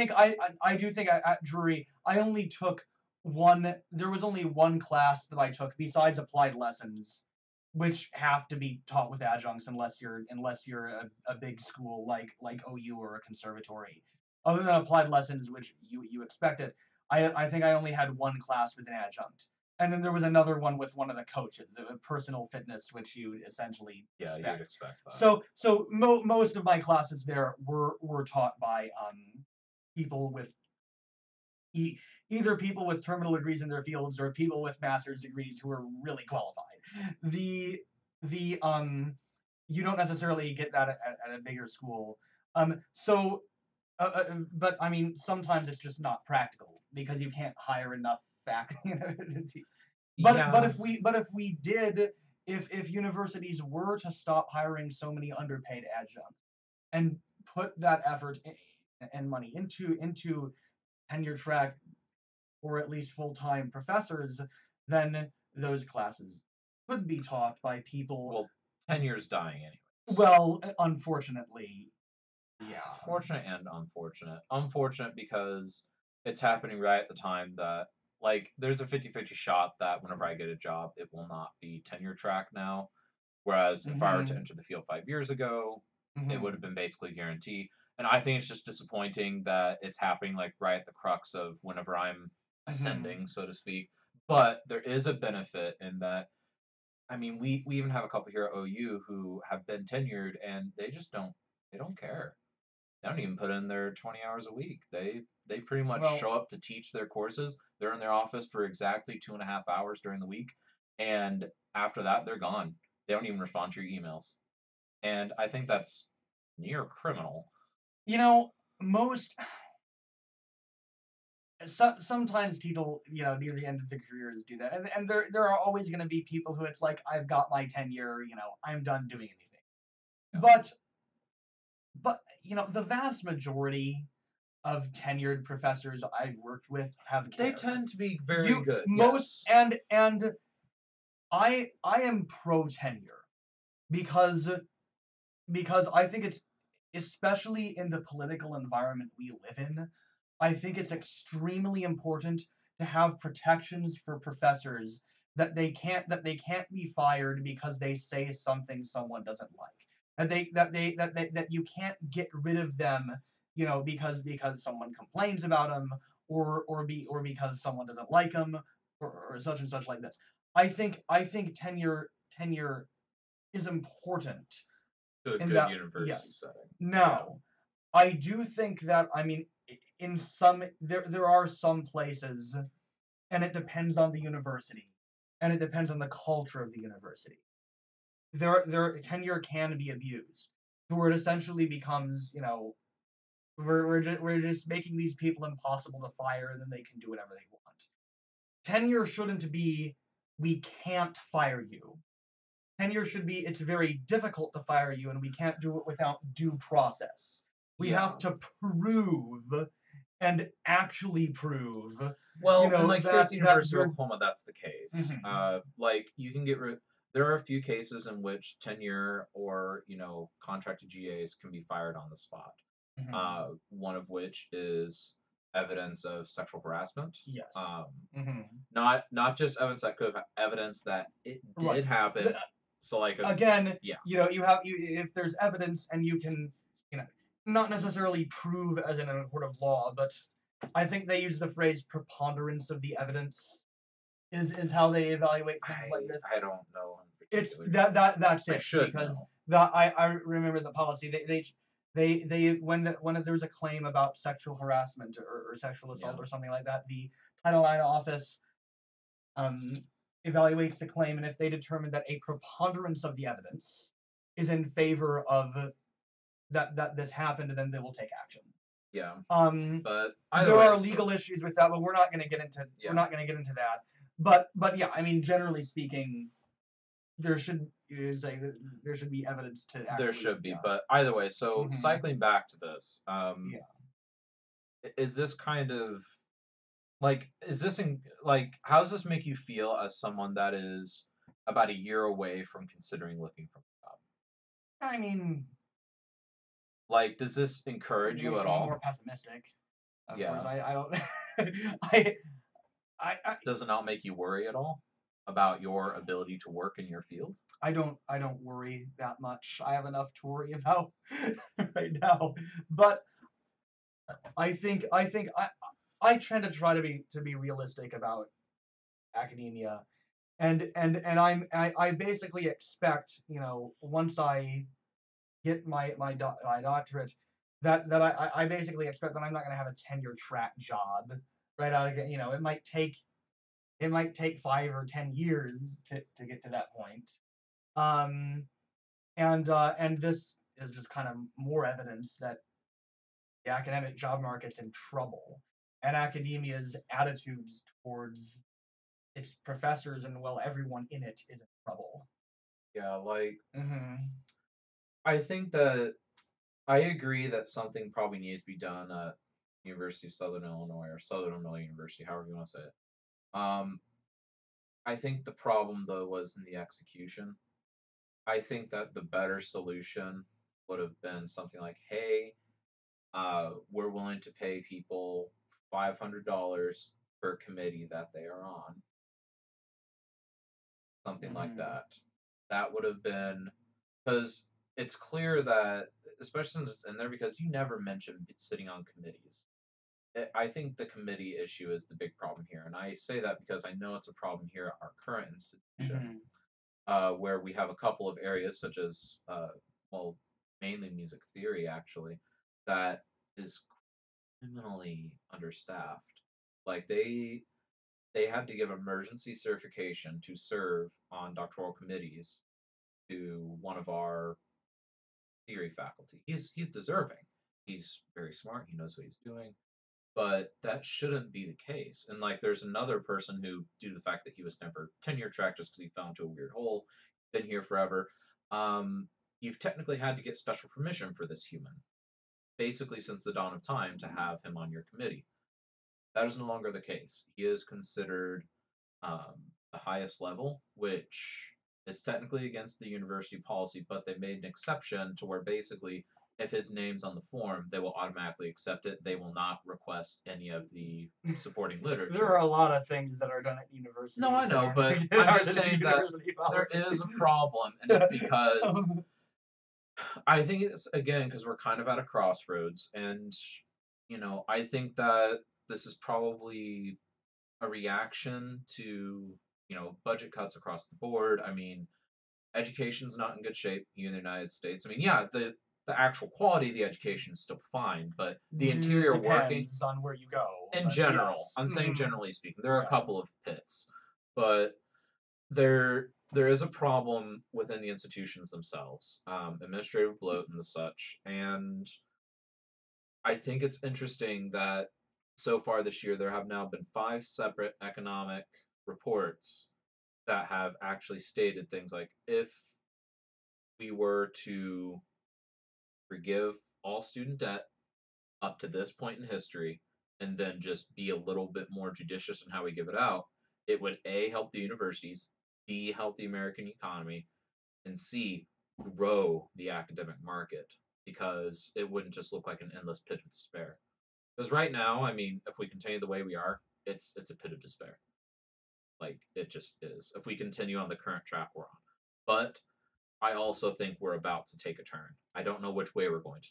do think at Drury I only took one. There was only one class that I took besides applied lessons, which have to be taught with adjuncts unless you're a big school like OU or a conservatory. Other than applied lessons, which you expect it, I think I only had one class with an adjunct. And then there was another one with one of the coaches, personal fitness, which you essentially Yeah, you'd expect. expect that. So most of my classes there were taught by people with e- either people with terminal degrees in their fields or people with master's degrees who are really qualified. The the you don't necessarily get that at a bigger school. So but I mean sometimes it's just not practical because you can't hire enough faculty. But Yeah. if we did, if universities were to stop hiring so many underpaid adjuncts and put that effort and money into tenure track or at least full-time professors, then those classes could be taught by people. Well, tenure's dying anyways. Well, unfortunately, yeah. Fortunate and unfortunate. Unfortunate because it's happening right at the time that, like, there's a 50-50 shot that whenever I get a job, it will not be tenure track now. Whereas if I were to Mm-hmm. enter the field 5 years ago, it would have Mm-hmm. been basically guaranteed. And I think it's just disappointing that it's happening, like, right at the crux of whenever I'm Mm-hmm. ascending, so to speak. But there is a benefit in that. I mean, we even have a couple here at OU who have been tenured, and they don't care. They don't even put in their 20 hours a week. They pretty much Well, show up to teach their courses. They're in their office for exactly 2.5 hours during the week, and after that, they're gone. They don't even respond to your emails, and I think that's near criminal. you know, most sometimes people, near the end of their careers do that, and there are always going to be people who it's like, I've got my tenure, I'm done doing anything. Yeah. But the vast majority of tenured professors I've worked with have They care. tend to be very You good. most Yes. and I am pro tenure because I think it's, especially in the political environment we live in, I think it's extremely important to have protections for professors that they can't be fired because they say something someone doesn't like. That you can't get rid of them, because someone complains about them or because someone doesn't like them or such and such like this. I think tenure is important To a in good that, university yes. setting. Yeah. Now, I do think that, I mean, in some, there are some places, and it depends on the university, and it depends on the culture of the university. There tenure can be abused, to where it essentially becomes, you know, we're just making these people impossible to fire, and then they can do whatever they want. Tenure shouldn't be, we can't fire you. Tenure should be, it's very difficult to fire you, and we can't do it without due process. We Yeah. have to prove and actually prove, Well, and like here at that the that University of you're. Oklahoma, that's the case. Mhm. Like you can get rid. There are a few cases in which tenure or contracted GAs can be fired on the spot. Mhm. One of which is evidence of sexual harassment. Yes. Um, Mhm. not just evidence that it Right. did happen. So like Again, yeah, if there's evidence and you can, you know, not necessarily prove as in a court of law, but I think they use the phrase preponderance of the evidence is how they evaluate things like this. I don't know in It's particular. that's I it, should because know. I remember the policy, they when there was a claim about sexual harassment or sexual assault Yeah. or something like that, the Title IX office um, evaluates the claim, and if they determine that a preponderance of the evidence is in favor of that this happened, then they will take action. Yeah. Um, But either there way, are so legal issues with that, but we're yeah, not going to get into that. But yeah, I mean, generally speaking, there should say that there should be evidence to there actually, should be. yeah. But either way, so Hmm. cycling back to this, Yeah. is this kind of like is this in like how does this make you feel as someone that is about a year away from considering looking for a job? I mean, Like, does this it encourage you makes at me all? more pessimistic. Of course, Yeah. I don't. I, I Does it not make you worry at all about your ability to work in your field? I don't worry that much. I have enough to worry about right now. But I tend to try to be realistic about academia, and I basically expect, once I get my doctorate, that I basically expect that I'm not going to have a tenure track job right out again. It might take 5 or 10 years to get to that point. Um, and this is just kind of more evidence that the academic job market's in trouble, and academia's attitudes towards its professors and, well, everyone in it is in trouble. Yeah, like Hmm. I think that I agree that something probably needs to be done at University of Southern Illinois or Southern Illinois University, however you want to say it. Um, I think the problem though was in the execution. I think that the better solution would have been something like, hey, we're willing to pay people $500 per committee that they are on, something like Hmm. that. That would have been because it's clear that, especially since it's in there, because you never mention sitting on committees. I think the committee issue is the big problem here, and I say that because I know it's a problem here at our current institution, Hmm. where we have a couple of areas such as, well, mainly music theory actually, that is criminally understaffed. Like they had to give emergency certification to serve on doctoral committees to one of our theory faculty. He's deserving. He's very smart. He knows what he's doing. But that shouldn't be the case. And like, there's another person who, due to the fact that he was never tenure track just because he fell into a weird hole, been here forever. Um, you've technically had to get special permission for this human, basically since the dawn of time, to have him on your committee. That is no longer the case. He is considered the highest level, which is technically against the university policy, but they made an exception to where basically if his name's on the form, they will automatically accept it. They will not request any of the supporting There are literature. a lot of things that are done at No, universities I that know, aren't but I'm aren't just in the saying that university there policy. is a problem, and it's because Um, I think it's again because we're kind of at a crossroads, and I think that this is probably a reaction to budget cuts across the board. I mean, Education's not in good shape here in the United States. I mean, yeah, the actual quality of the education is still fine, but the interior working Depends on where you go, in but general, yes. I'm saying generally speaking, there are a Yeah. couple of pits, but there is a problem within the institutions themselves, administrative bloat and the such, and I think it's interesting that so far this year there have now been 5 separate economic reports that have actually stated things like if we were to forgive all student debt up to this point in history and then just be a little bit more judicious in how we give it out, it would A, help the universities, B, help the American economy, and C, grow the academic market because it wouldn't just look like an endless pit of despair. Because right now, I mean, if we continue the way we are, it's a pit of despair. Like it just is. If we continue on the current track we're on, but I also think we're about to take a turn. I don't know which way we're going to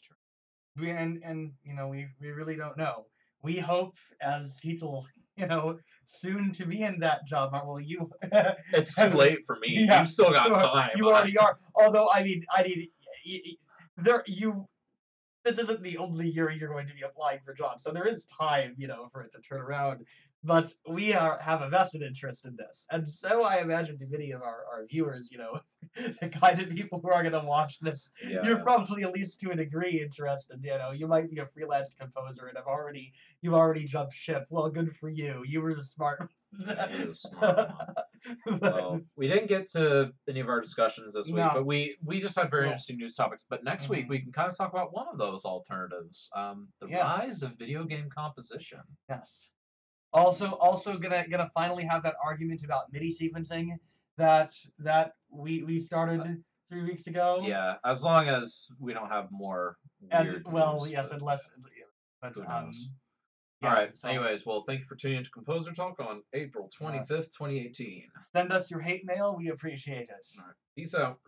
turn. And we really don't know. We hope as people soon to be in that job. Well, you It's too late for me. yeah, You've still got time. you already are. Although I mean, there you this isn't the only year you're going to be applying for jobs, so there is time, for it to turn around. But we have a vested interest in this, and so I imagine to many of our viewers, the kind of people who are going to watch this, you're Yeah, probably at least to a degree interested. You might be a freelance composer and you've already jumped ship. Well, good for you. You were the smart. yeah, you're the smart one. Well, we didn't get to any of our discussions this week, No. but we just had very Well, interesting news topics. But next week we mhm. can kind of talk about one of those alternatives, the Yes. rise of video game composition. Yes. Also gonna finally have that argument about MIDI sequencing that we Uh, started 3 weeks ago. yeah, as long as we don't have more And weird well, news, yes, but unless but who knows? All yeah. right. So Anyways, well, thank you for tuning in to Composer Talk on April yes, 25th, 2018. send us your hate mail. We appreciate it. All right. Peace out.